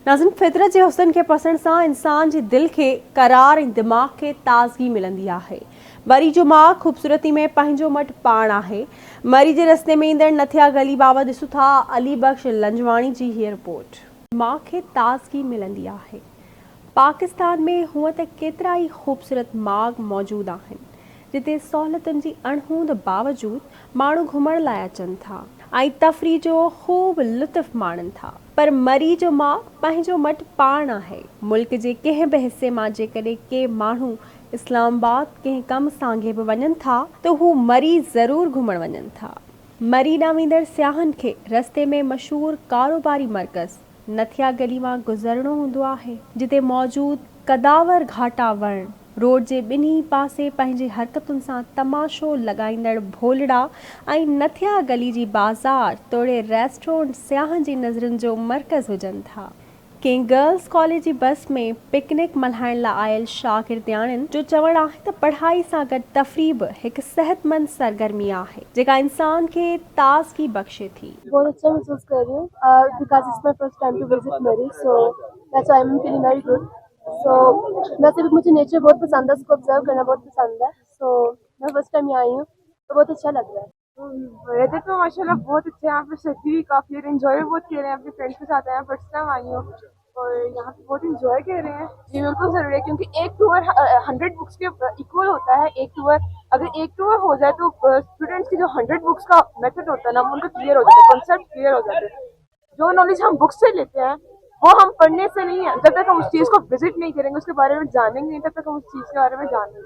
नाज़िन फितरत जे हुस्न के पसंद सां इंसान जे दिल के करार ऐं दिमाग़ के ताज़गी मिलंदी आहे। मरी जो मां ख़ूबसूरती में पंहिंजो मट पाण आहे। मरी जे रस्ते में ईंदड़ नथिया गली बाबति ॾिसूं था अली बख्श लंजवाणी जी हीअ रिपोर्ट। दिमाग़ खे ताज़गी मिलंदी आहे। पाकिस्तान में हूअं त केतिरा ई ख़ूबसूरत माॻ मौजूदु आहिनि जिते सहूलियतुनि जी अणहूंद बावजूदि माण्हू घुमण लाइ अचनि था ऐं तफ़री जो ख़ूब लुत्फ़ माणनि था। पर मरी जो मां पंहिंजो मट पाण आहे। मुल्क जे कंहिं बि हिसे मां जेकॾहिं के माण्हू इस्लामाबाद कंहिं कम सांघे बि वञनि था त हू मरी ज़रूर घुमण वञनि था। मरी ॾांहुं ईंदड़ सियाहनि खे रस्ते में मशहूर कारोबारी मर्कज़ नथिया गली मां गुज़रणो हूंदो आहे जिते मौजूद कदावर घाटा वण रोड जे ॿिन्ही पासे पंहिंजे हरकतुनि सां तमाशो लॻाईंदड़ भोलड़ा ऐं नथिया गली जी बाज़ार तोड़े रेस्टोरेंट सियाहनि जी नज़रुनि जो मर्कज़ हुजनि था। कंहिं गर्ल्स कॉलेज जी बस में पिकनिक मल्हाइण लाइ आयल शागिर्दियाणियुनि जो चवणु आहे त पढ़ाई सां गॾु तफ़री बि हिकु सेहतमंद सरगर्मी आहे जेका इंसान खे ताज़गी बख़्शे थी। बहुत अच्छा महसूस कर रही हूँ because it's my first time to visit Murree, so that's why I am feeling very good. So वैसे भी मुझे नेचर बहुत पसंद है, उसको ऑब्जर्व करना बहुत पसंद है। सो मैं फर्स्ट टाइम यहाँ आई हूँ तो बहुत अच्छा लग रहा है। वेदर तो माशाल्लाह बहुत अच्छा है। यहाँ पे सर्दी भी काफ़ी है, एंजॉय भी बहुत कर रहे हैं। अपने फ्रेंड्स के साथ आए हैं, फर्स्ट टाइम आई हूँ और यहाँ पे बहुत एंजॉय कर रहे हैं। ये बिल्कुल ज़रूरी है क्योंकि एक टूर 100 बुक्स के इक्वल होता है। एक टूर अगर एक टूर हो जाए तो स्टूडेंट्स की जो 100 बुक्स का मेथड होता है ना, वो उनका क्लियर हो जाता है, कॉन्सेप्ट क्लियर हो जाते हैं। जो नॉलेज हम बुक से लेते हैं वो हम पढ़ने से नहीं है। जब तक हम उस चीज़ को विजिट नहीं करेंगे, उसके बारे में जानेंगे नहीं, तब तक हम उस चीज़ के बारे में जानेंगे।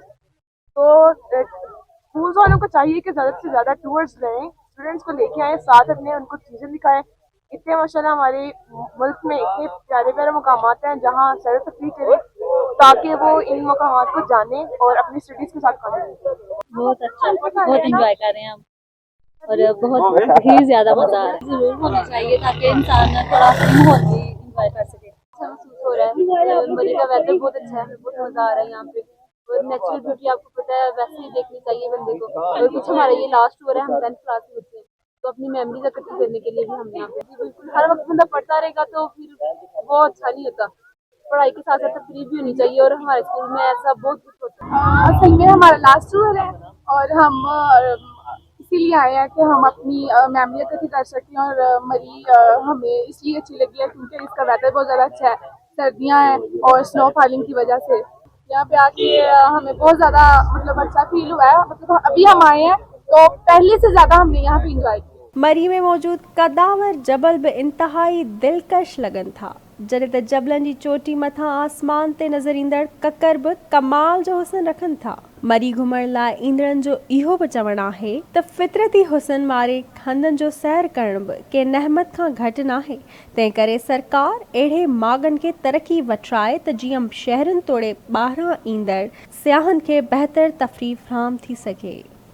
तो स्कूल वालों को चाहिए कि ज़्यादा से ज़्यादा टूर्स लें, स्टूडेंट्स को लेके आए साथ अपने, उनको चीज़ें दिखाएं। इतने माशाल्लाह हमारे मुल्क में इतने प्यारे प्यारे मकामात हैं जहाँ सैर तफरीह करें ताकि वो इन मकामात को जाने और अपनी स्टडीज़ के साथ करें। बहुत अच्छा, बहुत इंजॉय कर रहे हैं हम और बहुत ही ज़्यादा मज़ा आ रहा है। ज़रूर होना चाहिए ताकि इंसान थोड़ा अपने माहौल भी इंजॉय कर सके। अच्छा महसूस हो रहा है। मरी का वेदर बहुत अच्छा है, बहुत मजा आ रहा है यहाँ पे और नेचुरल ब्यूटी आपको पता है वैसे ही देखनी चाहिए बंदे को। और कुछ हमारा ये लास्ट टूर है, हम 10th क्लास में होते हैं तो अपनी मेमोरीज इकट्ठी करने के लिए भी हम यहाँ पे बिल्कुल हर वक्त बंदा पढ़ता रहेगा तो फिर वो अच्छा नहीं होता। पढ़ाई के साथ साथ तफरीह भी होनी चाहिए और हमारे स्कूल में ऐसा बहुत कुछ होता है। असल में हमारा लास्ट टूर है और हम इसीलिए आए हैं कि हम अपनी मेमोरी इकट्ठी कर सकें और मरी हमें इसलिए अच्छी लगी है क्योंकि इसका वेदर बहुत ज़्यादा अच्छा है, सर्दियाँ हैं और स्नो फॉलिंग की वजह से यहाँ पे आके हमें बहुत ज़्यादा मतलब अच्छा फील हुआ है। मतलब अभी हम आए हैं तो पहले से ज़्यादा हमने यहाँ पे इंजॉय किया। मरी में मौजूद कदावर जबल भी इंतहाई दिलकश लगन था जॾहिं त जबलनि जी चोटी मथां आसमान ते नज़र ईंदड़ ककर बि कमाल जो हुस्न रखनि था। मरी घुमण लाइ ईंदड़नि जो इहो बि चवणु आहे त फितरती हुस्न वारे हंधनि जो सैर करण बि कंहिं नेहमत खां घटि नाहे। तंहिं करे सरकार अहिड़े माॻनि खे तरक़ी वठाए त जीअं शहरनि तोड़े ॿाहिरां ईंदड़ सियाहनि खे बहितर तफ़रीह फ़राहम थी सघे।